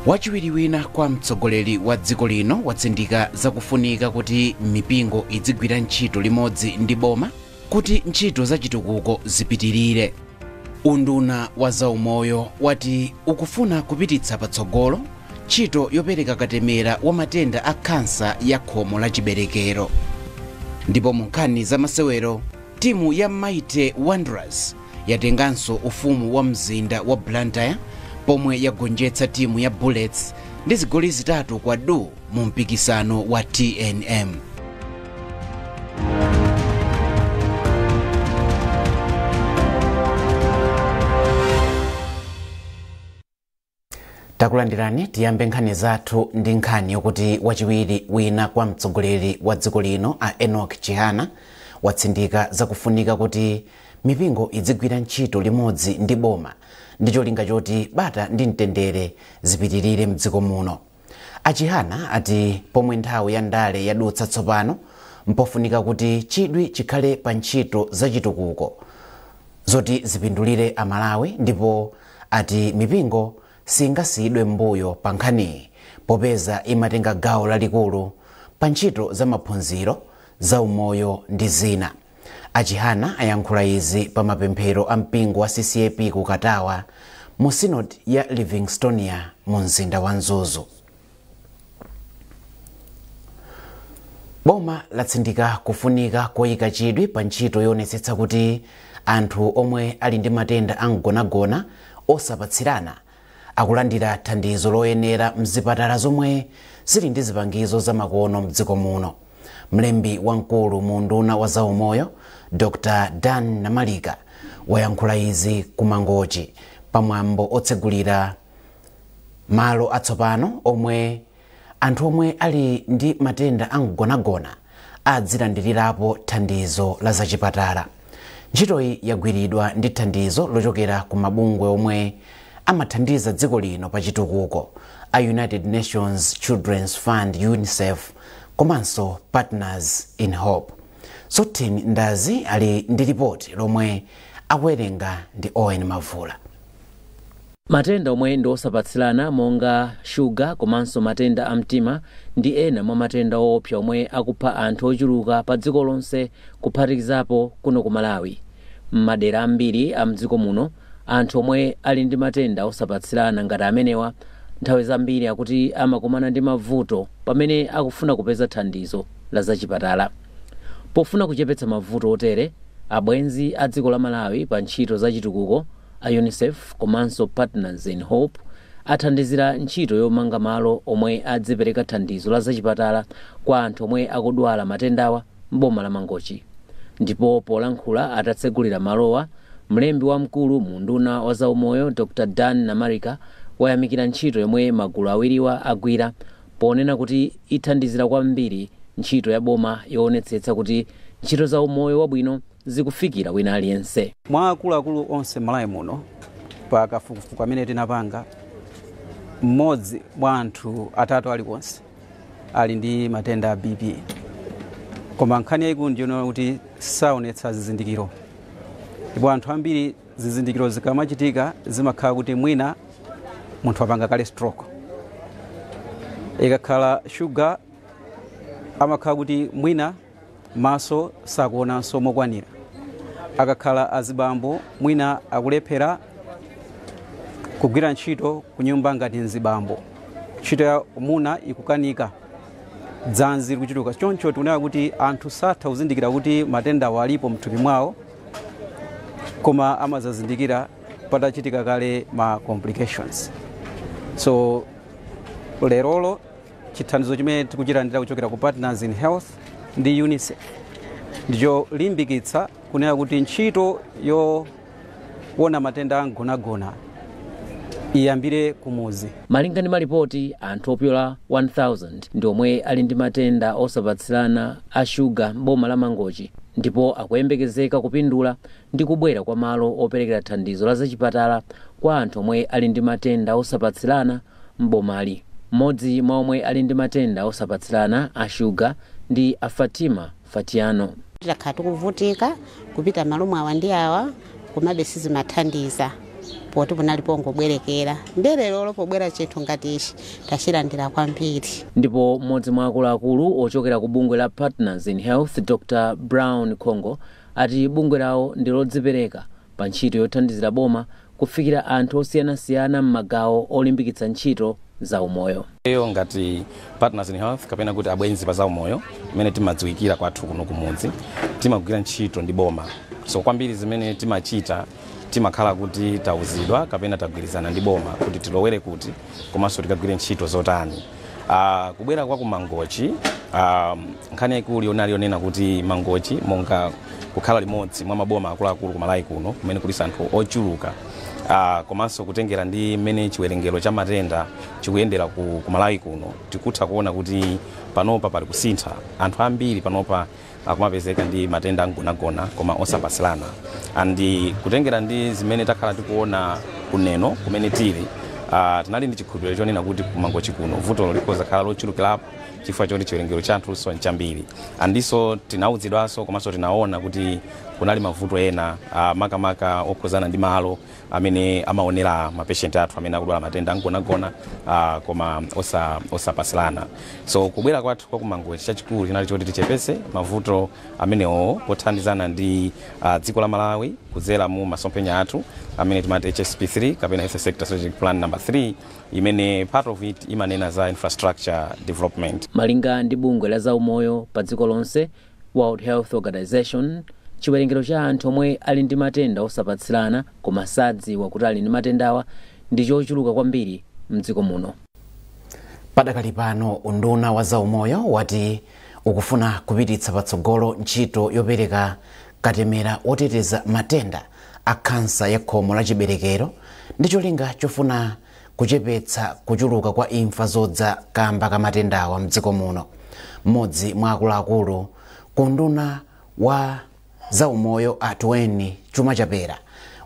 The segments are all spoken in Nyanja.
Wachiwiri wina kwa mtsogoleri wa dziko lino watsindika zakufunika kuti mipingo idzigwira ntchito limodzi ndi boma kuti ntchito za chitukuko zipitirire. Unduna wa zaumoyo wati ukufuna kupititsa patsogolo ntchito yopereka katemera wa matenda a kansa ya khomo la chiberekero. Ndipo mu nkhani za masewero, timu ya Mighty Wanderers yatenganso ufumu wa mzinda wa Blantyre pomwe yagonjetsa timu ya Bullets ndi zigoli zitatu kwa du mu mpikisano wa TNM. Takulandirani tiyambe nkhani zathu ndi nkhani yokuti wachiwiri wina kwa mtsogoleri wa dziko lino a Enoch Chihana watsindika zakufunika kuti mipingo idzigwira ntchito limodzi ndi boma ndi cholinga choti bata ndi mtendere zipitirire mdziko muno. Achihana ati pomwe nthawi ya ndale yadutsa tsopano mpofunika kuti chidwi chikhale pa ntchito za chitukuko zoti zipindulire Amalawi, ndipo ati mipingo singasiyidwe mbuyo pa nkhani popeza imatenga gawo lalikulu pa ntchito za maphunziro, za umoyo ndi zina. Achihana ayankhula izi pa mapemphero a mpingo wa CCAP ku Katawa mu synod ya Livingstonia mu mzinda wa Nzuzu. Boma latsindika kufunika koyika chidwi pa ntchito yonetsetsa kuti anthu omwe ali ndi matenda amgonagona osapatsirana akulandira thandizo loyenera mzipatala zomwe zili ndi zipangizo zamakono mdziko muno. Mlembi wamkulu mu unduna wa zaumoyo Dr. Dan Namalika wayankhula izi ku Mangochi pamwambo otsegulira malo atsopano omwe anthu omwe ali ndi matenda amgonagona adzilandirirapo thandizo la zachipatala. Ntchitoyi yagwiridwa ndi thandizo lochokera ku mabungwe omwe amathandiza dziko lino pa chitukuko a United Nations Children's Fund UNICEF komanso Partners in Hope. Sotin Ndazi ali ndi ripoti lomwe akuwerenga ndi Owen Mavula. Matenda omwe ndi osapatsirana monga shuga komanso matenda a mtima ndi ena mwa matenda oopsa omwe akupha anthu ochuluka pa dziko lonse kuphatikizapo kuno ku Malawi. M'madera ambiri a mdziko muno anthu omwe ali ndi matenda osapatsirana ngati amenewa nthawi zambiri akuti amakumana ndi mavuto pamene akufuna kupeza thandizo la zachipatala. Pofuna kuchepetsa mavuto otere, abwenzi a dziko la Malawi pa ntchito za chitukuko a UNICEF komanso Partners in Hope athandizira ntchito yomanga malo omwe adzipereka thandizo la zachipatala kwa anthu omwe akudwala matendawa m'boma la Mangochi. Ndipo polankhula atatsegulira malowa, mlembi wamkulu mu unduna wa zaumoyo Dr. Dan Namalika wayamikira ntchito yomwe magulu awiriwa agwira ponena kuti ithandizira kwambiri ntchito ya boma yoonetsetsa kuti ntchito za umoyo wabwino zikufikira wina aliyense. Mwa akuluakulu onse Malawi muno pa kafukufuku amene tinapanga, mmodzi mwa anthu atatu aliwonse ali ndi matenda a BP. Koma nkhani yayikulu ndiyo kuti saonetsa zizindikiro. Ndipo anthu ambiri zizindikiro zikamachitika zimakhala kuti mwina munthu apanga kale stroke. Ikakhala sugar amakhala kuti mwina maso sakuonanso mokwanira. Akakhala azibambo mwina akulephera kugwira ntchito ku nyumba ngati nzibambo. Ntchito ya umuna ikukanika, dzanzi likuchuluka. Choncho tikunena kuti anthu satha kuzindikira kuti matenda walipo mthupi mwawo, koma amazazindikira patachitika kale ma complications. So lerolo chithandizo chimene tikuchilandira kuchokera ku Partners in Health ndi UNICEF ndicho limbikitsa kunena kuti ntchito yoona matenda amgonagona iyambire kumuzi. Malinga ndi malipoti, anthu opyola 1000 ndi omwe ali ndi matenda osapatsirana a shuga m'boma la Mangochi, ndipo akuyembekezeka kupindula ndi kubwera kwa malo operekera thandizo la zachipatala kwa anthu omwe ali ndi matenda osapatsirana m'bomali. Mmodzi mwa omwe ali ndi matenda osapatsirana a shuga ndi a Fatima Fatiano. Takati kuvutika kupita malumu awa ndi awa kumabe sizimathandiza poti punalipo ngobwerekera ndelero lopobwera chethu ngati ichi tachilandira kwambiri. Ndipo mmodzi mwa akuluakulu ochokera ku bungwe la Partners in Health Dr. Brown Congo ati bungwe lawo ndi lodzipereka pa ntchito yothandizira boma kufikira anthu osiyanasiyana m'magawo olimbikitsa ntchito za umoyo. Iyo ngati Partners in Health kapena kuti abwenzi pa za umoyo imene timadziwikira kwathu kuno kumudzi timagwira ntchito ndi boma. So kwambiri zimene timachita timakhala kuti tauzidwa kapena tagwirizana ndi boma kuti tilowere kuti komanso tikagwire ntchito zotani. Kubwera kwa kumangochi nkhani yaikulu yonena kuti mangochi monga kukhala limodzi mwa maboma akuluakulu ku Malawi kuno kumene kuli anthu ochuluka komanso kutengera ndi mmene chiwerengero cha matenda chikuyendera ku Malawi kuno tikutha kuona kuti panopa pali kusintha. Anthu ambiri panopa akumapezeka ndi matenda angonagona koma osapasilana. Andi kutengera ndi zimene takhala tikuona kuneno kumene tili tinali ndi chikhulupiriro chonena kuti kumangochi kuno vuto likoza khala lochulukirapo chifukwa choti chiwerengero cha anthu nchambiri. Andiso tinauzidwanso komanso tinaona kuti kunali mavuto ena makamaka okhuzana ndi malo amene amaonera mapatient athu amene akudwala matenda angonagona koma osapasilana. So kubwera kwathu kwa kumangochi chachikulu chinali choti tichepese mavuto amenewo pothandizana ndi dziko la Malawi kudzera mu masomphenya athu amene timati HSP3 kapena Health Sector Strategic Plan number 3 imene part of it imanena za infrastructure development. Malinga ndi bungwe la za umoyo pa dziko lonse World Health Organization, chiwerengero cha anthu omwe ali ndi matenda osapatsirana koma sadziwa kuti ali ndi matendawa ndi chochuluka kwambiri mdziko muno. Padakali pano unduna wa za umoyo wati ukufuna kupititsa patsogolo ntchito yopereka katemera oteteza matenda a kansa ya khomo la chiberekero ndi cholinga chofuna kuchepetsa kuchuluka kwa imfa zodza kamba ka matendawa mdziko muno. Mmodzi mwa akuluakulu ku nduna wa za umoyo Atweni Chuma Chapera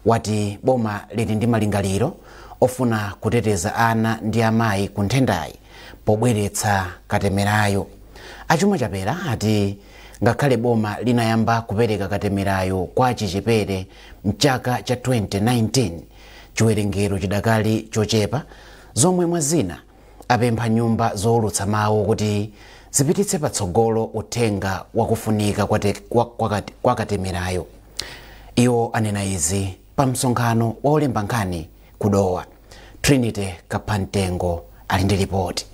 wati boma lili ndi malingaliro ofuna kuteteza ana ndi amayi ku nthendayi pobweretsa katemerayo. Achuma Chapera ati ngakhale boma linayamba kupereka katemerayo kwa chichepere mchaka cha 2019 chiwerengero chidakali chochepa, zomwe mwazina apempha nyumba zowulutsa mawu kuti zipititse patsogolo uthenga wakufunika kwa katemerayo. Iwo anena izi pa msonkhano wa olemba nkhani kudowa. Trinity Kapantengo ali ndi ripoti.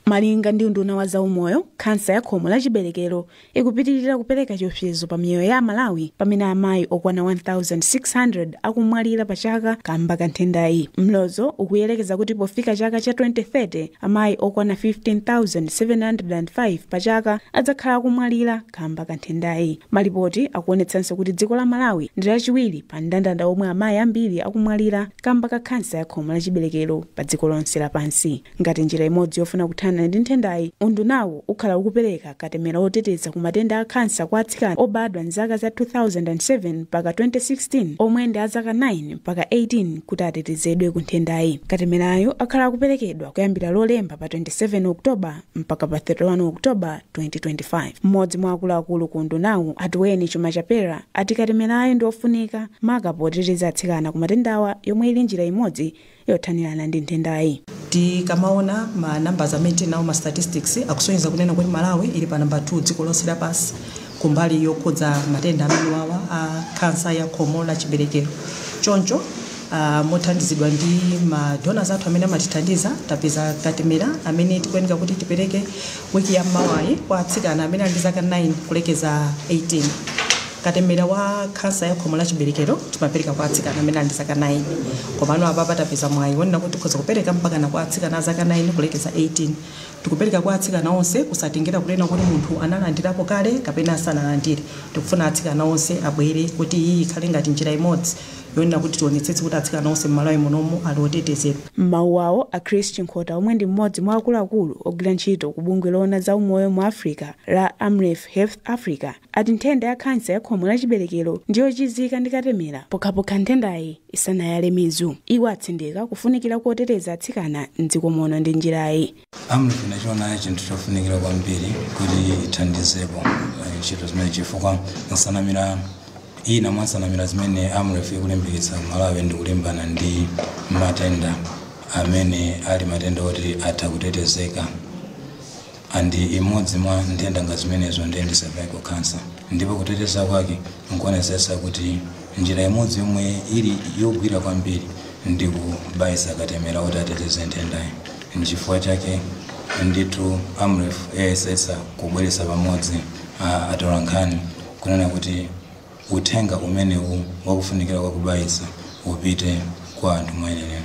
Malinga ndi unduna wa za umoyo, kansa ya khomo la chiberekero ikupitirira kupereka chiopsezo pa miyoyo ya Malawi pamene amayi okwana 1600 akumwalira pa chaka kamba ka nthendayi. Mlozo ukuyelekeza kuti pofika chaka cha 2030 amayi okwana 15705 pa chaka adzakhala akumwalira kamba ka nthendayi. Malipoti akuonetsanso kuti dziko la Malawi ndi lachiwiri pa ndandanda omwe amayi ambiri akumwalira kamba ka kansa ya khomo la chiberekero pa dziko lonse lapansi. Ngati njira imodzi yofuna kuthana ndi nthendayi, undunawo ukhala ukupereka katemera oteteza ku matenda a kansa kwa atsikana obadwa mzaka za 2007 mpaka 2016 omwe ndi azaka 9 mpaka 18 kuti atetezedwe ku nthendayi. Katemerayo akhala akuperekedwa kuyambira lolemba pa 27 Oktoba mpaka pa 31 Oktoba 2025. Mmodzi mwa akuluakulu ku undunawo Atweni Chuma Chapera ati katemerayo ndi ofunika maka poteteza atsikana ku matendawa yomwe ili njira imodzi yothanirana ndi nthendayi. Tikamaona ma numbers amene tinawo ma statistics akusonyeza kunena kuti Malawi ili pa number 2 dziko lonse lapansi kumbali yokhudza matenda amene wawa a kansa ya khomo la chiberekero. Choncho mothandizidwa ndi ma donors athu amene amatithandiza tapeza katemera amene tikuyenera kuti tipereke wiki ya mawayi kwa atsikana amene ali ndi zaka 9 kulekeza 18. Katemera wa kansa ya khomo la chiberekero timapereka kwa atsikana amene ali ndi zaka 9. Komano apa tapeza mwayi wonena kuti tikhoza kupereka mpaka na kwa atsikana zaka 9 kulekeza 18. Tikupereka kwa atsikana onse kusatingira kunena kuti munthu analandirapo kale kapena sanalandire. Tikufuna atsikana onse abwere kuti iyi ikhale ngati njira imodzi yonena kuti tionetsetse kuti atsikana onse m'Malawi munomu ali otetezedwa. Mawu awo a Christian Nkhota omwe ndi mmodzi mwa akuluakulu ogwira ntchito ku bungwe loona za umoyo mu Africa la Amref Health Africa ati nthenda ya kansa ya khomo la chiberekero ndiyo chizika ndi katemera pokhapokha nthendayi isanayale mizu. Iwo atsindika kufunikira kuoteteza atsikana mdziko muno ndi njirayi. Amref inachiona chinthu chofunikira kwambiri kuti ithandizepo ntchito zimene chifukwa nsanamira iyi namwasanamira zimene AMREF ikulimbikitsa Malawi ndi kulimbana ndi matenda amene ali matenda oti atha kutetezeka. Andi imodzi mwa nthenda nga zimenezo ndi cervical cancer. Ndipo kuteteza kwake nkuonetsetsa kuti njira imodzi yomwe ili yogwira kwambiri ndi kubayisa katemera kuti ateteze nthendayi. N'chifukwa chake ndithu AMREF yayesetsa kubweretsa pamodzi atolankhani kunena kuti uthenga umenewu wakufunikira kwa kubayisa upite kwa anthu mwayenera.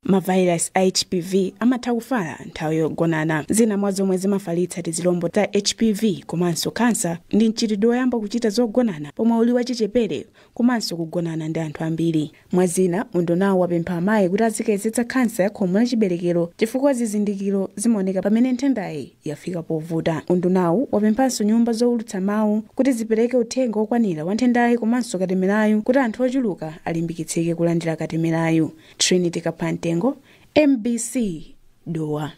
Mavayirasi a HPV amatha kufala nthawi yogonana. Zina mwa zomwe zimafalitsa tizilombo ta HPV komanso kansa ndi mchitidwe woyamba kuchita zogonana pomwe uli wachichepere komanso kugonana ndi anthu ambiri. Mwa zina, undunawo wapempha amayi kuti azikezetsa kansa ya khomo la chiberekero chifukwa zizindikiro zimaoneka pamene nthendayi yafika povuta. Undunawo wapemphanso nyumba zowulutsa mawu kuti zipereke uthenga wokwanira wa nthendayi komanso katemerayu kuti anthu ochuluka alimbikitsike kulandira katemerayu. Trinity Kapante, MBC Dowa.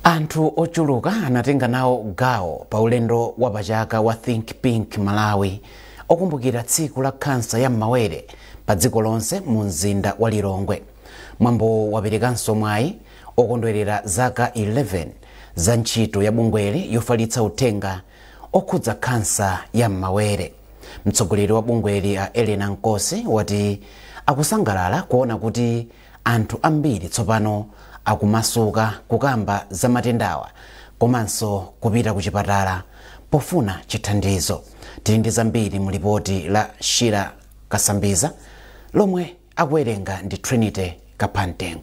Anthu ochuluka anatenga nawo gawo pa ulendo wa pachaka wa Think Pink Malawi okumbukira tsiku la kansa ya mawere pa dziko lonse mu mzinda wa Lilongwe. Mwambo waperekanso mwayi okondwerera zaka 11 za ntchito ya bungweli yofalitsa uthenga okhudza kansa ya mawere. Mtsogoleri wa bungweli a Elena Nkosi wati akusangalala kuona kuti anthu ambiri tsopano akumasuka kukamba za matendawa komanso kupita ku chipatala pofuna chithandizo. Tili ndi zambiri mu lipoti la Shira Kasambiza lomwe akuwerenga ndi Trinity Kapante.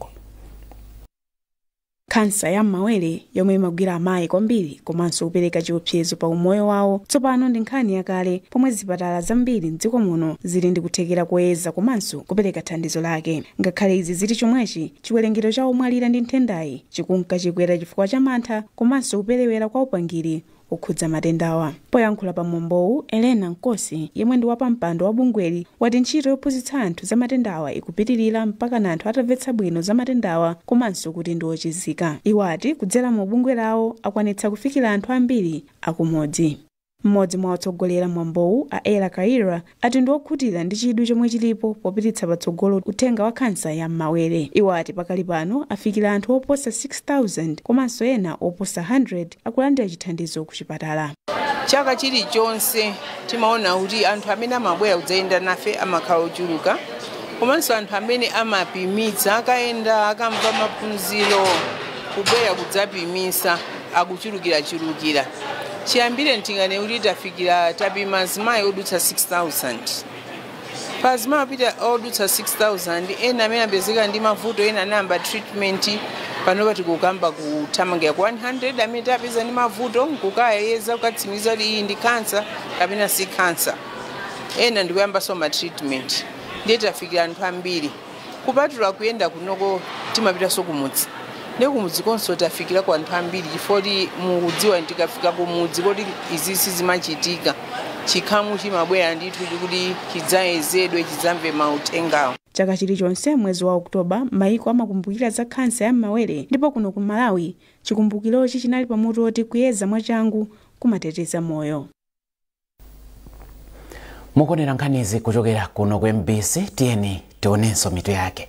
Kansa ya mawere yomwe imagwira amayi kwambiri komanso kupereka chiopsezo pa umoyo wawo tsopano ndi nkhani yakale pomwe zipatala zambiri m'dziko muno zili ndi kuthekera koyeza komanso kupereka thandizo lake. Ngakhale izi zili chomwechi, chiwerengero cha omwalira ndi nthendayi chikunka chikwera chifukwa cha mantha komanso kuperewera kwa upangiri okhudza matendawa. Poyankhula pa mwambowu, Elena Nkosi yemwe ndi wapampando wa bungweli wati ntchito yophunzitsa anthu za matendawa ikupitirira mpaka na anthu atamvetsa bwino za matendawa komanso kuti ndi ochizika. Iwo ati kudzera mu bungwe lawo akwanitsa kufikira anthu ambiri akumodzi. Mmodzi mwa otsogolera mwambowu, a Ella Kaira, ati ndi okhutira ndi chidwi chomwe chilipo popititsa patsogolo uthenga wa kansa ya mawere. Iwo ati pakali pano afikira anthu oposa 6,000 komanso ena oposa 100 akulandira chithandizo ku chipatala. Chaka chilichonse timaona kuti anthu amene amabwera kudzayenda nafe amakhala ochuluka, komanso anthu amene amapimitsa akayenda akamva maphunziro kubwera kudzapimisa akuchulukira. Chiyambire ntingane kuti tafikira tapima azimayi odutsa 6,000. Pa azimayi opita odutsa 6,000 ena amene apezeka ndi mavuto ena anayamba treatment panopa tikukamba kuthamangira ku 100 amene tapeza ndi mavuto nkukayeza kukatsimikiza kuti iyi ndi kansa kapena si kansa. Ena ndikuyambanso ma treatment. Ndiye tafikira anthu ambiri. Kupatula kuyenda kunoko timapitanso kumudzi. Nekumudzi konso tafikira kwa anthu ambiri chifoti mukudziwa tikafika kumudzi kuti izi sizimachitika. Chikhamu chimabwera ndithu kuti chidzayezedwe chidzamve mauthengawo. Chaka chilichonse mwezi wa Oktoba maiko amakumbukira za kansa ya mawere, ndipo kuno ku Malawi chikumbukirochi chinali pamutu oti kuyeza mwachangu kumateteza moyo. Mukonera nkhanizi kuchokera kuno ku MBC, tiyeni tionenso mitu yake.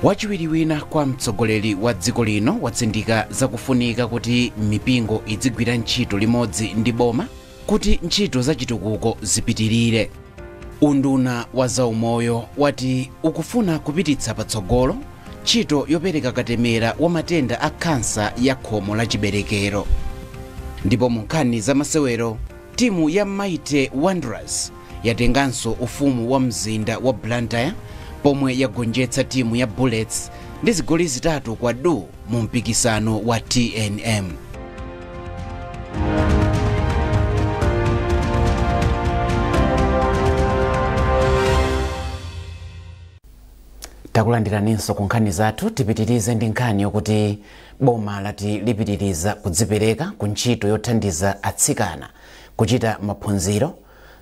Wachiwiri wina kwa mtsogoleri wa dziko lino watsindika zakufunika kuti mipingo idzigwira ntchito limodzi ndi boma kuti ntchito za chitukuko zipitirire. Unduna wa zaumoyo wati ukufuna kupititsa patsogolo ntchito yopereka katemera wa matenda a kansa ya khomo la chiberekero. Ndipo mu nkhani za masewero, timu ya Mighty Wanderers yatenganso ufumu wa mzinda wa Blantyre pomwe yagonjetsa timu ya Bullets ndi zigoli zitatu kwa du mu mpikisano wa TNM. Takulandiraninso ku nkhani zathu, tipitirize ndi nkhani yokuti boma lati lipitiriza kudzipereka ku ntchito yothandiza atsikana kuchita maphunziro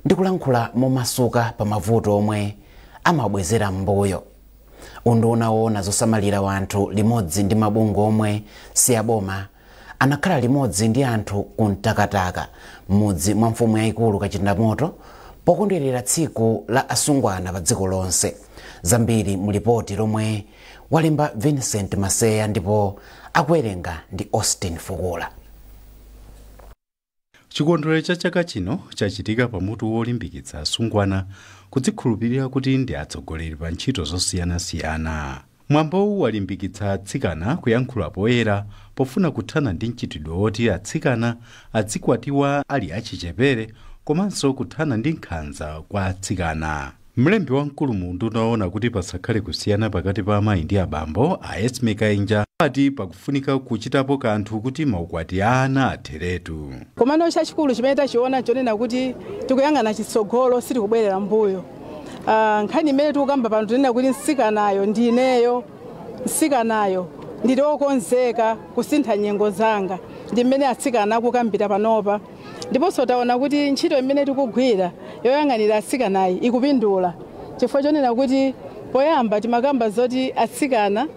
ndi kulankhula momasuka pa mavuto omwe amabwezera mbuyo. unduna woona zosamalira wanthu limodzi ndi mabungwe omwe si aboma anakhala limodzi ndi anthu kumtakataka m'mudzi mwa mfumu yayikulu Kachindamoto pokondwerera tsiku la asungwana pa dziko lonse. Zambiri mu ripoti lomwe walemba Vincent Maseya ndipo akuwerenga ndi Austin Fukula. Chikondwerero cha chaka chino chachitika pamutu wolimbikitsa asungwana kudzikhulupirira kuti ndi atsogoleri pa ntchito zosiyanasiyana. Mwambowu walimbikitsa atsikana kuyankhula poyera pofuna kuthana ndi mchitidwe woti atsikana adzikwatiwa ali achichepere komanso kuthana ndi nkhanza kwa atsikana. Mlembi wamkulu mu unduna woona kuti pasakhale kusiyana pakati pa amayi ndi abambo Esme Kainja ati pakufunika kuchitapo kanthu kuti maukwati a ana atheretu. Komano chachikulu chimene tachiona chonena kuti tikuyang'ana chitsogolo sitikubwerera mbuyo. Nkhani imene tikukamba pano tinena kuti nsikanayo ndineyo, nsikanayo ndili wokonzeka kusintha nyengo zanga ndi mmene atsikana akukambira panopa. Ndiponso taona kuti ntchito imene tikugwira yoyang'anira atsikanayi ikupindula chifukwa chonena kuti poyamba timakamba zoti atsikana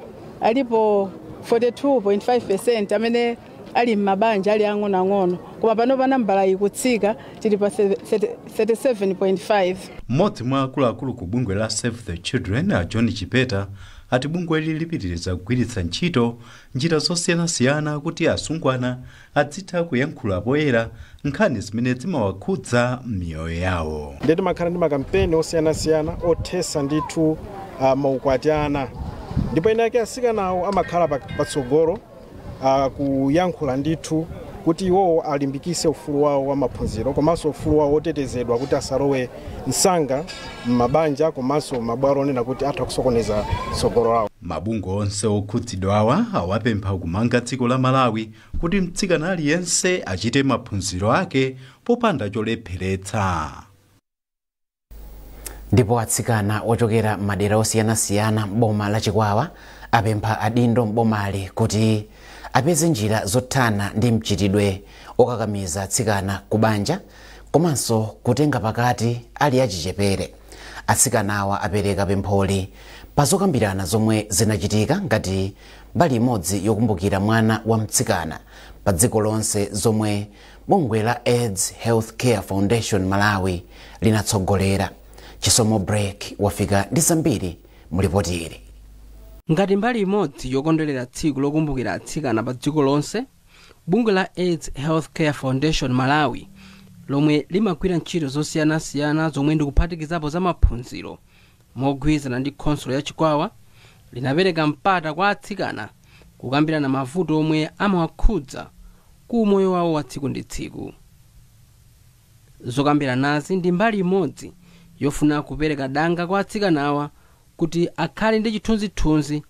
alipo 42.5% amene ali m'mabanja ali ang'onoang'ono koma panopa nambala ikutsika tili pa 37.5. Mmodzi mwa akuluakulu ku bungwe la Save the Children a John Chipeta ati bungwe lilipitiriza kugwiritsa ntchito njira zosiyanasiyana kuti asungwana adzitha kuyankhula poyera nkhani zimene zimawakhudza m'miyoyo yawo. Ndeti makhala ndi makampeni osiyanasiyana othesa ndithu maukwati ana ndipo inake asikanawo amakhala patsogolo kuyankhula ndithu kuti iwo alimbikise ufulu wawo wa maphunziro komanso ufulu wawo otetezedwa kuti asalowe msanga m'mabanja komanso mabwalo onena kuti atha kusokoneza tsogolo lawo. Mabungwe onse okhudzidwa awa awapempha kumanga dziko la Malawi kuti mtsikana aliyense achite maphunziro ake popanda cholepheretsa. Ndipo atsikana ochokera madera osiyanasiyana m'boma la Chikwawa apempha adindo m'bomali kuti apeze njira zothana ndi mchitidwe okakamiza atsikana kubanja komanso kutenga pakati ali achichepere. Atsikanawa apereka pempholi pazokambirana zomwe zinachitika ngati mbali imodzi yokumbukira mwana wa mtsikana pa dziko lonse zomwe bungwe la AIDS Healthcare Foundation Malawi linatsogolera. Chisomo Break wafika ndi zambiri mu ripoti ili. Ngati mbali imodzi yokondwerera tsiku lokumbukira atsikana pa dziko lonse, bungwe la AIDS Healthcare Foundation Malawi lomwe limagwira ntchito zosiyanasiyana zomwe ndikuphatikizapo za maphunziro mogwirizana ndi khonsolo ya Chikwawa linapereka mpata kwa atsikana kukambirana mavuto omwe amawakhudza ku moyo wawo wa tsiku ndi tsiku. Zokambiranazi ndi mbali imodzi yofuna kupereka danga kwa atsikanawa kuti akhale ndi chithunzithunzi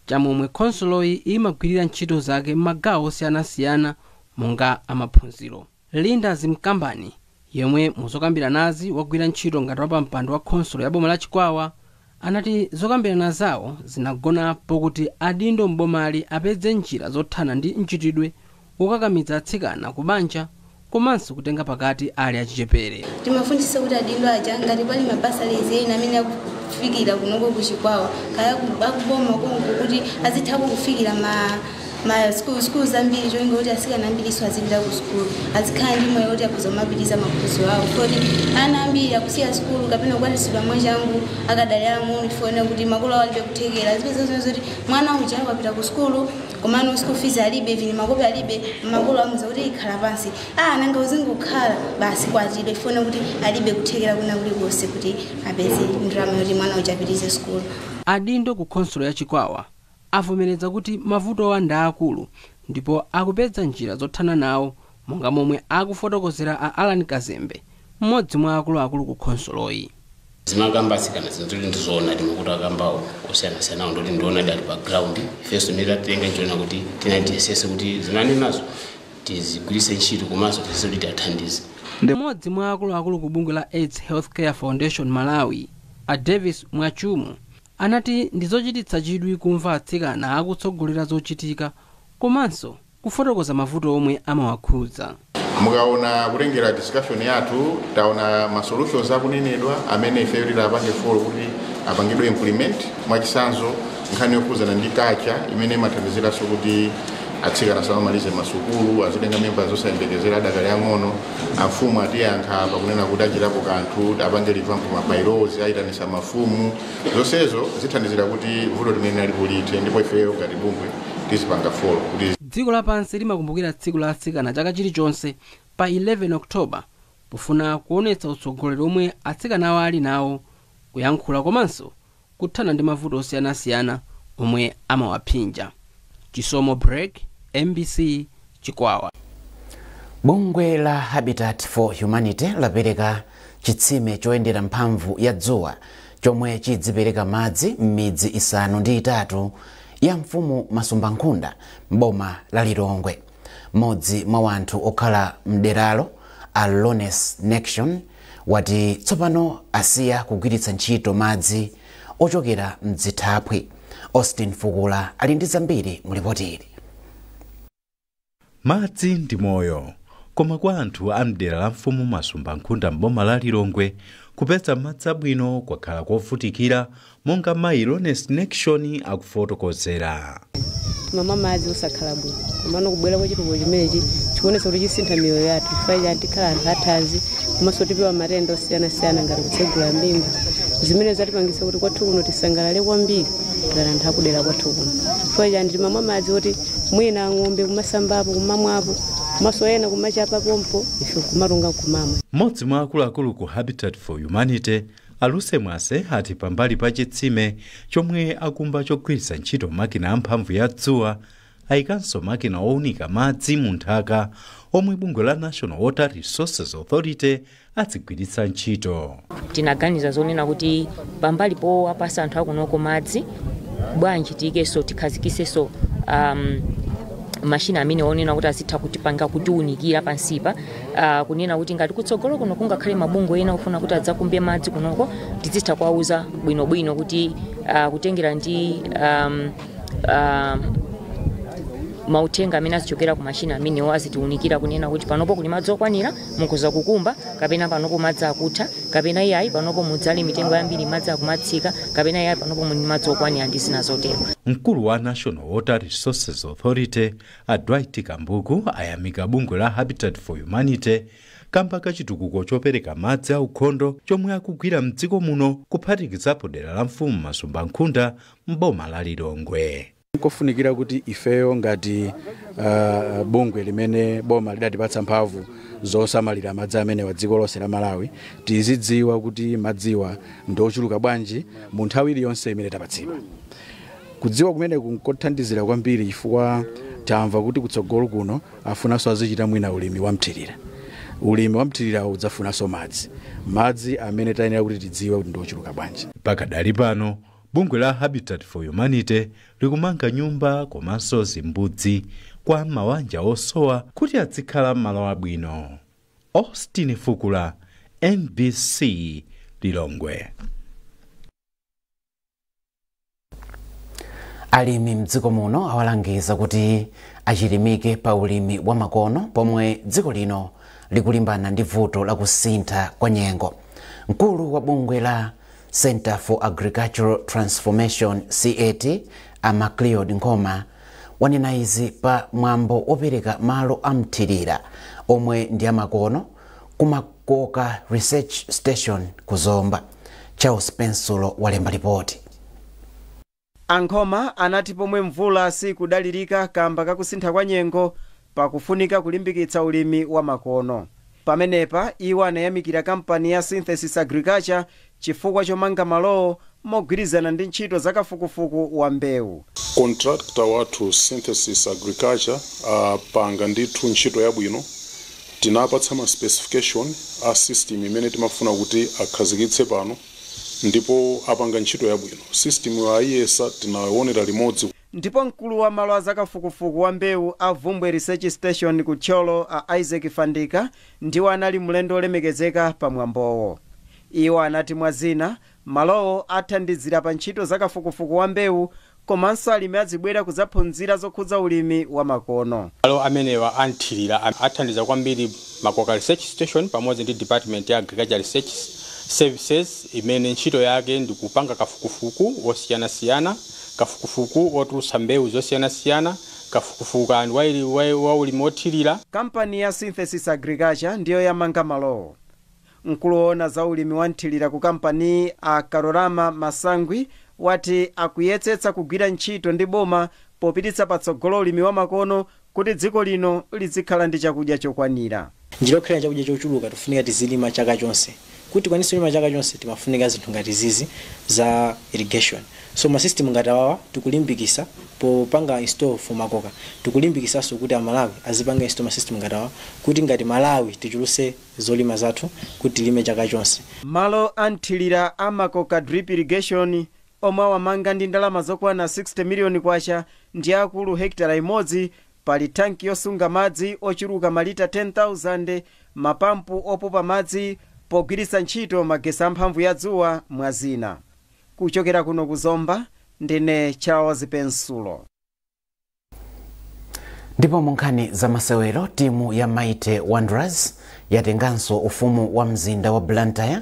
cha momwe khonsoloyi imagwirira ntchito zake m'magawo osiyanasiyana monga amaphunziro. Linda Zimkambani yemwe muzokambiranazi wagwira ntchito ngati wapampando wa khonsolo ya boma la Chikwawa anati zokambirana zawo zinagona pokuti adindo m'bomali apeze njira zothana ndi mchitidwe okakamiza atsikana kubanja komanso kutenga pakati ali achichepere. Timafundisa kuti adindo aja ngati pali mabasa lezeni amene akufikira kunoko ku Chikwawa kaya kuboma konko kuti azitha kufikira ma school zambiri cholinga kuti asikana ambiri so azipita ku school azikhala ndi moyo kuti akuzomapitiriza maphunziro awo kuti ana ambiri akusiya school kapena kukwatisidwa mwachangu akadalira muno tifuna kuti makolo alibe kuthekera zipeza zoti mwana uja akapita ku school komano school fees alibe vini makopi alibe makolo amuza kuti ikhala pansi nanga uzingokhala basi kwatidwe ifuna kuti alibe kuthekera kuna kuli konse kuti apeze ndalama yoti mwana uja apitirize school. Adindo ku khonsolo ya Chikwawa avomereza kuti mavuto wa ndaakulu ndipo akupeza njira zothana nawo monga momwe akufotokozera a Alan Kazembe mmodzi mwa akuluakulu ku khonsoloyi. Zimagamba atsikana zintuli ndizoona timakuti akambawo osiyanasiyana ndoti ndiona dali background ifenso nditatenga nchona kuti tinatiyesese kuti zinani nazo tizigwirise ntchito komanso tizise kuti tiathandize. Mmodzi mwa akuluakulu ku bungwe la AIDS Healthcare Foundation Malawi a Davis Mwachumu anati ndizochititsa chidwi kumva atsikana akutsogolera zochitika komanso kufotokoza mavuto omwe amawakhudza. Mukaona kulengera discussion yathu taona ma solutions akunenedwa amene ife tili apange folo kuti apangidwe implement mwachisanzo nkhani yokhuzana ndi kacha imene imathandiziraso kuti atsikana samamalize masukulu azitenga mimba zosayembekezera adakali ang'ono afumu atiyankha pakunena kuti achitapo kanthu apange revamp mabailozi ayitanisa mafumu zonsezo zithandizira kuti vuto limene alipolite ndipo ifeyo ngati bungwe tizipanga folo kuti dziko lapansi limakumbukira tsiku la atsikana chaka chilichonse pa 11 Oktoba pofuna kuonetsa utsogoleri omwe atsikanawo ali nawo kuyankhula komanso kuthana ndi mavuto osiyanasiyana omwe amawaphinja. Chisomo Break, MBC Chikwawa. Bungwe la Habitat for Humanity lapereka chitsime choyendera mphamvu ya dzuwa chomwe chidzipereka madzi m'midzi isanu ndi itatu ya mfumu Masumbankhunda m'boma la Lilongwe. Modzi mwa wanthu okhala mderalo a Lones Nation wati tsopano asiya kugwiritsa ntchito madzi ochokera mdzithaphwi. Austin Fukula ali ndi zambiri mu ripoti ili. Madzi ndi moyo, koma kwa anthu a mdera la mfumu Masumbankhunda m'boma la Lilongwe kupeza madzi abwino kwakhala kofutikira monga mayi Lones Nation akufotokozera. Mama madzi osakhala bwino komano kubwera kwa chitukuko chimenechi chikuonetsa kuti chisintha miyoyo yathu chifukwa tikhala anthu athanzi komanso tipewa matenda osiyanasiyana ngati kutsegula mimba zimene zatipangitsa kuti kwathu kuno tisangalale kwambiri ngati anthu akudera kwathu kuno chifukwa timamwa madzi oti mwina ng'ombe kumasambapo kumamwapo komanso ena kumachapa pompo ife kumatunga kumamwa. Mmodzi mwa akuluakulu ku Habitat for Humanity Aluse Mwase ati pambali pa chitsime chomwe akumba chogwiritsa ntchito makina amphamvu ya dzuwa ayikanso makina owunika madzi mu nthaka omwe bungwe la National Water Resources Authority adzigwiritsa ntchito. Tinaganiza zonena kuti pambali po apasa anthu akunoko madzi bwanji tikeso tikhazikiseso mashina amene onena kuti azitha kutipanga kutiunikira pansipa kunena kuti ngati kutsogolo kuno kungakhale mabungwe ena ofuna kuti adzakumbe madzi kunoko tizitha kuwauza bwinobwino kuti kutengera ndi mautenga amene azichokera ku mashina amenewo azitiunikira kunena kuti panopo kuli madzi okwanira mukuza kukumba kapena panopo madzi akutha kapena iyayi panopo mudzali mitengo yambiri madzi akumatsika kapena iyayi panopo muli madzi okwanira ndi zina zotero. Mkulu wa National Water Resources Authority Dwight Kambuku ayamika bungwe la Habitat for Humanity kamba kachitukuko chopereka madzi aukhondo chomwe akugwira mdziko muno kuphatikizapo dera la mfumu Masumbankhunda m'boma la Lilongwe. Kofunikira kuti ifeyo ngati bungwe limene boma lidatipatsa mphamvu zosamalira madzi amene wa dziko lonse la Malawi tizidziwa kuti madziwa ndochuluka bwanji mu nthawi iliyonse imene tapatsidwa. Kudziwa kumene kunkothandizira kwambiri chifukwa tamva kuti kutsogolo kuno afunanso azichita mwina ulimi wamthirira. Ulimi wamthirira udzafunanso madzi amene tayenera kuti tidziwe kuti ndochuluka bwanji. Pakadali pano bungwe la Habitat for Humanity likumanga nyumba komanso zimbudzi kwa mawanja osowa kuti adzikhala malo abwino. Austin Fukula, NBC Lilongwe. Alimi mdziko muno awalangiza kuti achilimike pa ulimi wa makono pomwe dziko lino likulimbana ndi vuto la kusintha kwa nyengo. Mkulu wa bungwe la Center for Agricultural Transformation CAT Amacleod Nkoma wanena izi pa mwambo opereka malo amthirira omwe ndi amakono kumakoka Research Station kuzomba. Charles Pensulo walemba ripoti. Ankoma anati pomwe mvula sikudalirika kamba kakusintha kwa nyengo pakufunika kulimbikitsa ulimi wa makono. Pamenepa iwo anayamikira kampani ya Synthesis Agriculture chifukwa chomanga malowo mogwirizana ndi ntchito zakafukufuku wa mbewu. Contractor wathu Synthesis Agriculture panga ndithu ntchito yabwino. Tinapatsa ma specification a system imene timafuna kuti akhazikitse pano ndipo apanga ntchito yabwino. System ya IESA tinaonera limodzi. Ndipo mkulu wa malo azakafukufuku wa mbewu a Vumbwe Research Station ku Tcholo a Isaac Fandika ndiwo anali mlendo olemekezeka pa mwambowo. Iwo anati mwazina malowo athandizira pa ntchito zakafukufuku wa mbewu komanso alimi azibwera kudzaphunzira zokhudza ulimi wa makono. Malo amenewa anthirira athandiza kwambiri makoka Research Station pamodzi ndi Department ya Agriculture Research services imene ntchito yake ndikupanga kafukufuku osiyanasiyana, kafukufuku otulutsa mbewu zosiyanasiyana, kafukufuku wa ulimi othirira. Kampani ya Synthesis Agriculture ndiyo yamanga malowo. Mkuluona za ulimi wanthirira ku kampani a Karorama Masangwi wati akuyesetsa kugwira ntchito ndi boma popititsa patsogolo ulimi wa makono kuti dziko lino lizikhala ndi chakudya chokwanira. Njira yokhala chakudya chochuluka tifunika tizilima chaka chonse. Kuti kwanisa ulima chaka chonse timafunika zinthu ngati zizi za irrigation. So ma system ngati awawa tikulimbikisa popanga install for makoka. Tikulimbikisanso kuti Malawi azipanga install ma system ngati awawa kuti ngati Malawi tichuluse zolima zathu kuti tilime chaka chonse. Malo anthirira amakoka drip irrigation omwe wamanga ndi ndalama zokwana 60 miliyoni kwacha ndi akulu hektara imodzi, pali tanki yosunga madzi ochuluka malita 10,000, mapampu opopa madzi pogwiritsa ntchito magesi amphamvu ya dzuwa mwazina. Kuchokera kuno kuzomba ndine Charles Pensulo. Ndipo munkhani za masewero, timu ya Mighty Wanderers yatenganso ufumu wa mzinda wa Blantyre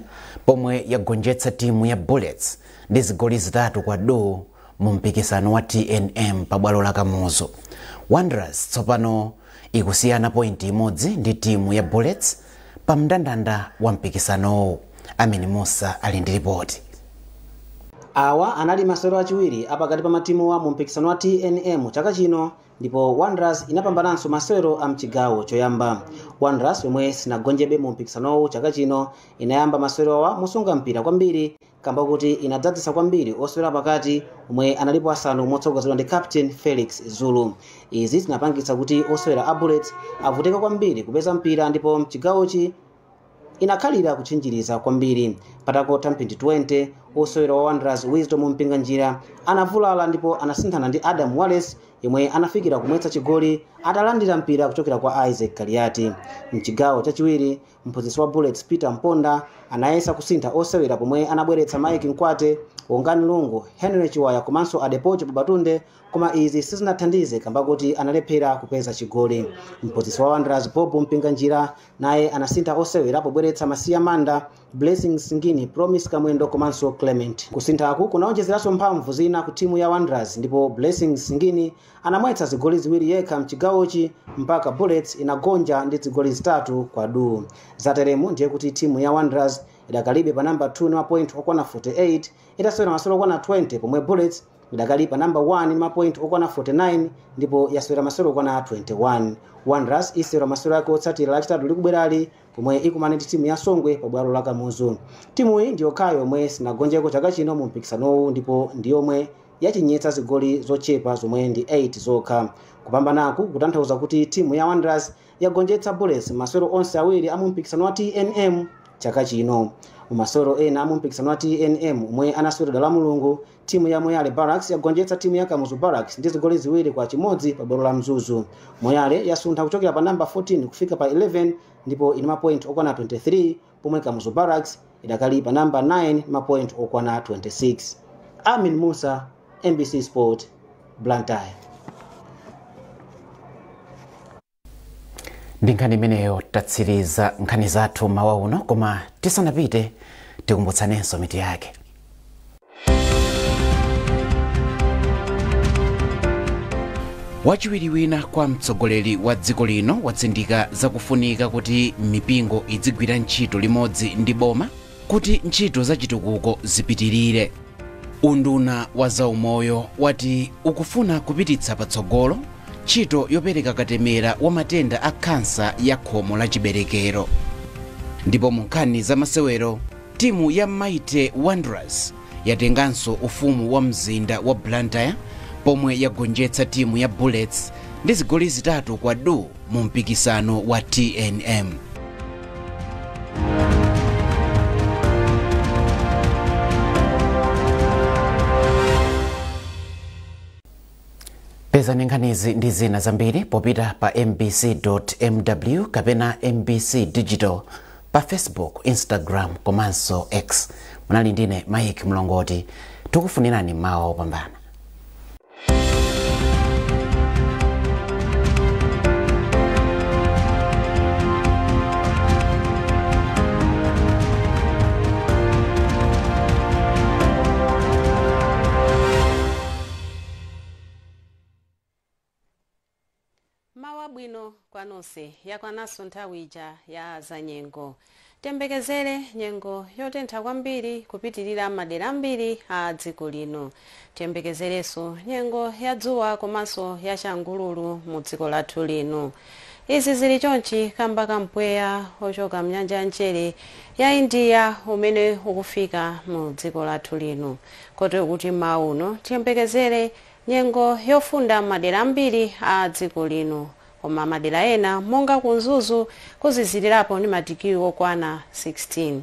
pomwe yagonjetsa timu ya Bullets ndi zigoli zitatu kwa do mu mpikisano wa TNM pa bwalo la Kamuzu. Wanderers tsopano ikusiyana point imodzi ndi timu ya Bullets pa mndandanda wa mpikisano. Amini Musa ali ndi ripoti. Awa anali masewero achiwiri apakati pa matimu wa mu mpikisano wa TNM chaka chino, ndipo Wanderers inapambananso masewero a mchigawo choyamba. Wanderers yomwe sinagonjebe mu mpikisanowu chaka chino inayamba masewero wa musunga mpira kwambiri kamba kuti inadzadzisa kwambiri osewera pakati omwe analipo asanu motsogozedwa ndi captain Felix Zulu. Izi zinapangitsa kuti osewera a Bullets avuteka kwambiri kupeza mpira, ndipo mchigawochi inakhalira kuchinjiriza kwambiri. Patakotha mphindi 20 osewera wa Wanderers Wisdom Mpinganjira anavulala ndipo anasinthana ndi Adam Wallace yemwe anafikira kumwetsa chigoli atalandira mpira kuchokera kwa Isaac Kaliati. Mchigawo chachiwiri mphunzitsi wa Bullets Peter Mponda anayesa kusintha osewera pomwe anabweretsa Mike Nkwate, Wongani Lungu, Henry Chiwaya komanso Adepocho Babatunde, koma izi sizinathandize kamba kuti analephera kupeza chigoli. Mphunzitsi wa Wanderers Bob Mpinganjira naye anasintha osewera pobweretsa Masiya Manda, Blessing Singini, Promise Kamwendo komanso Clement. Kusinthaku kunaonjezeranso mphamvu zina ku timu ya Wanderers, ndipo Blessing Singini anamwetsa zigoli ziwiri yekha mchigawochi mpaka Bullets inagonja ndi zigoli zitatu kwa do. Zateremu ndiye kuti timu ya Wanderers idakalibe pa number 2 ndi mapoint okwana 48, itasewera masewero okwana 20 pomwe Bullets idakali pa number 1 ndi mapoint okwana 49 ndipo yasewera masewero okwana 21. Wanderers isewera masewero yake otsatira lachitatu likubwerali pomwe ikumana ndi timu ya Songwe pa bwalo la Kamuzu. Timu iyi ndiyo khayo yomwe sinagonjeko chaka chino mu mpikisanowu, ndipo ndiyomwe yachinyetsa zigoli zochepa zomwe ndi 8 zokha. Kupambanaku kutanthauza kuti timu ya Wanderers yagonjetsa Bullets masewero onse awiri a mu mpikisano wa TNM chaka chino. Masewero ena mu mpikisano wa TNM omwe anasewera la Mulungu, timu ya Moyale Barracks yagonjetsa timu ya Kamuzu Barracks ndi zigoli ziwiri kwa chimodzi pa bwalo la Mzuzu. Moyale yasuntha kuchokera pa number 14 kufika pa 11 ndipo ina mapoint okwana 23, pomwe Kamuzu Barracks idakali pa number 9 mapoint okwana 26. Amin Musa, MBC Sport, Blantyre. Ndi nkhani imeneyo tatsiriza nkhani zathu mawa uno, koma tisanapite tikumbutsanenso mitu yake. Wachiwiri wina kwa mtsogoleri wa dziko lino watsindika zakufunika kuti mipingo idzigwira ntchito limodzi ndi boma kuti ntchito za chitukuko zipitirire. Unduna wa zaumoyo wati ukufuna kupititsa patsogolo ntchito yopereka katemera wa matenda a kansa ya khomo la chiberekero. Ndipo mu nkhani za masewero, timu ya Mighty Wanderers yatenganso ufumu wa mzinda wa Blantyre pomwe yagonjetsa timu ya Bullets ndi zigoli zitatu kwa do mu mpikisano wa TNM. Peza nkhanizi ndi zina zambiri popita pa mbc.mw kapena MBC Digital pa Facebook, Instagram komanso X. Munali ndine Mike Mlongoti, tikufunirani mawa opambana. nonse yakwananso nthawi ija ya zanyengo. Tiyembekezere nyengo yotentha kwambiri kupitirira madera ambiri a dziko lino. Tiyembekezerenso nyengo ya dzuwa komanso ya changululu mu dziko lathu lino. Izi zili chonchi kamba kampweya ochoka mnyanja ya Mchere ya India umene ukufika mu dziko lathu lino. Kotero kuti mauno tiyembekezere nyengo yofunda madera ambiri a dziko lino. Koma madera ena monga kunzuzu kuzizirirapo ndi madigiri okwana 16.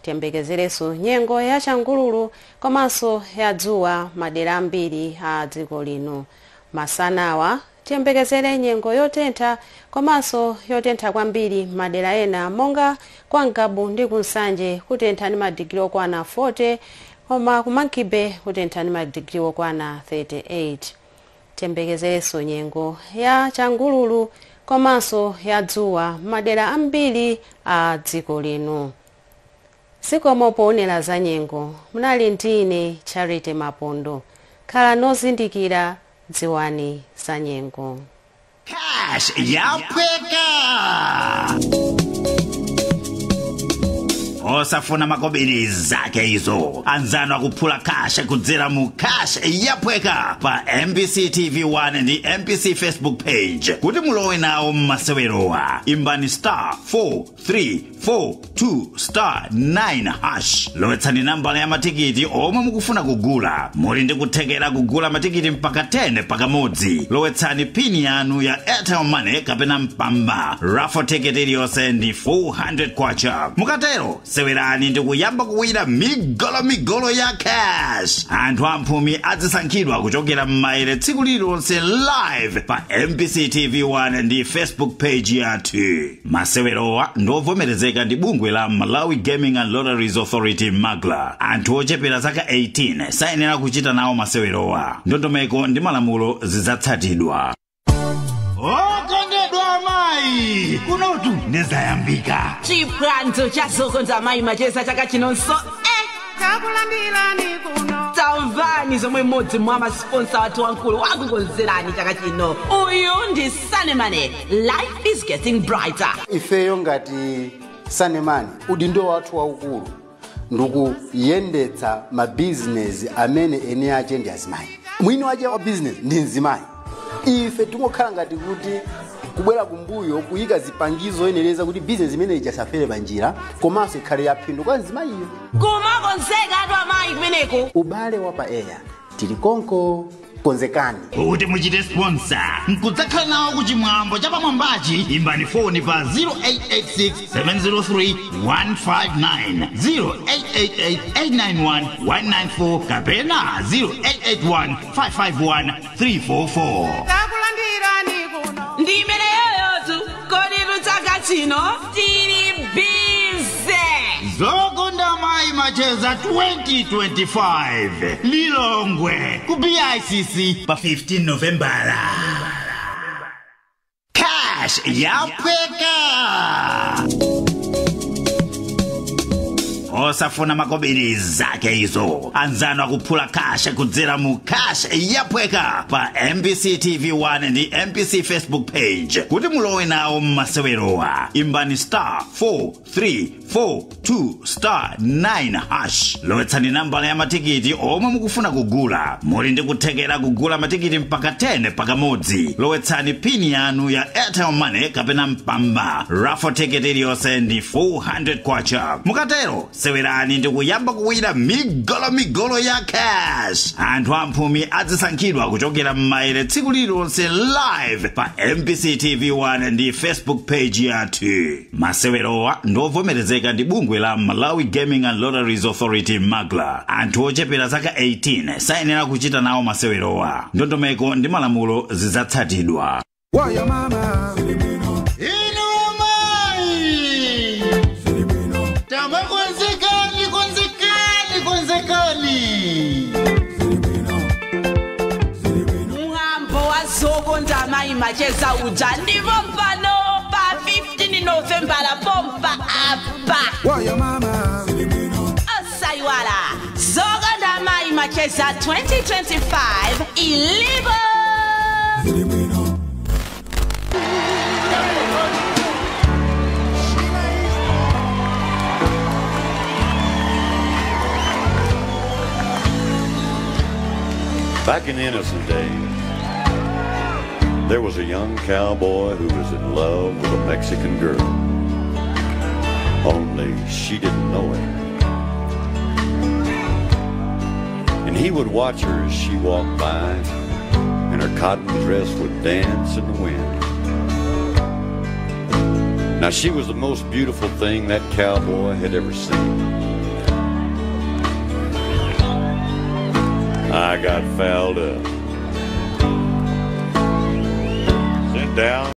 Tiyembekezerenso nyengo ya changululu komanso ya dzuwa madera ambiri a dziko lino. Masanawa tiyembekezere nyengo yotentha komanso yotentha kwambiri madera ena monga kwa Ngabu ndi Kunsanje kutentha ndi madigiri okwana 40 koma ku Mankibe kutentha ndi madigiri okwana 38. Tiyembekezerenso nyengo ya changululu komanso ya dzuwa madera ambiri a dziko lino. Zikomo poonera za nyengo munali ndine Charity Mapondo. Khala nozindikira dziwani za nyengo. Cash yapweka! Osafuna makobiri zake izo. Anzano akuphula cash kudzera mu Cash yapweka pa MBC TV1 ndi MBC Facebook page. Kuti mulowe nawo mmasewerowa. Imbani *4342*9#. Lowetsani nambala ya matikiti omwe mukufuna kugula. Muli ndi kuthekera kugula matikiti mpaka 10 pakamodzi. Lowetsani pini yanu ya Airtel Money kapena mpamba. Raffle ticket iliyonse ndi 400 kwacha. Mukatero sewerani ndi kuyamba kuwina migolo ya cash. Anthu amphumi azisankhidwa kuchokera m'maere tsiku lililonse live pa MBC TV1 ndi Facebook page yathu. Masewerowa ndovomerezeka ndi bungwe la Malawi Gaming and Lotteries Authority MAGLA. Anthu ochepera zaka 18 sayenera kuchita nawo masewerowa. Ndondomeko ndi malamulo zidzatsatidwa. Okondedwa amayi, kunotu nezayambika. Chipranzo cha Zokonda amayi macheza chaka chinonso. Takulandirani kuno. Tamvani zomwe modzi mwa masponsa watu wankulu wakukonzerani chaka chino. Uyu ndi Sanemane. Life is getting brighter. Ifeyo ngati Sanemane udindo watu waukulu ndikuyendetsa mabusiness amene ene ache ndi azimayi. Mwini wache wa business ndi mzimayi. Ife tingokhala ngati kuti kubwera kumbuyo kuyika zipangizo oyeneleza kuti business imene ijasafere panjira komanso ikhale yaphindu kwa mzimayiyo. Kumakonzeka atu amayi kumeneko. Ubale wa pa air tili konko konzekani. Kuti muchite sponsor nkudzakhala nawo kuchimwambo cha pamwambachi. Imbani foni pa 0886-703-159 0888-891-194 kapena 0881-551-344. Takulandirani kuno. Ndi imene yoyotu kodi chaka chino tili busy. Zokonda amayi macheza 2025 Lilongwe ku BICC pa 15 November. Cash yapweka! Osafuna makobiri zake izo. Anzano akuphula cash kudzera mu Cash yapweka pa MBC TV1 ndi MBC Facebook page. Kuti mulowe nawo mmasewerowa. Imbani *4342*9#. Lowetsani nambala ya matikiti omwe mukufuna kugula. Muli ndi kuthekera kugula matikiti mpaka 10 pakamodzi. Lowetsani pini yanu ya Airtel Money kapena mpamba. Raffle ticket iliyonse ndi 400 kwacha. Mukatero sewerani ndi kuyamba kuwina migolo ya cash. Anthu amphumi azisankhidwa kuchokera m'maere tsiku lililonse live pa MBC TV1 ndi Facebook page yathu. Masewerowa ndovomerezeka ndi bungwe la Malawi Gaming and Lotteries Authority MAGLA. Anthu ochepera zaka 18 sayenera kuchita nawo masewerowa. Ndondomeko ndi malamulo zidzatsatidwa. Waya mama Zokonda amayi macheza uja ndipo pano pa 15 November la pompa apa. Waya mama Osaiwala Zokonda amayi macheza 2025 ilibo. Back in innocent days, there was a young cowboy who was in love with a Mexican girl. Only she didn't know it. And he would watch her as she walked by, and her cotton dress would dance in the wind. Now she was the most beautiful thing that cowboy had ever seen. I got fouled up. Sit down.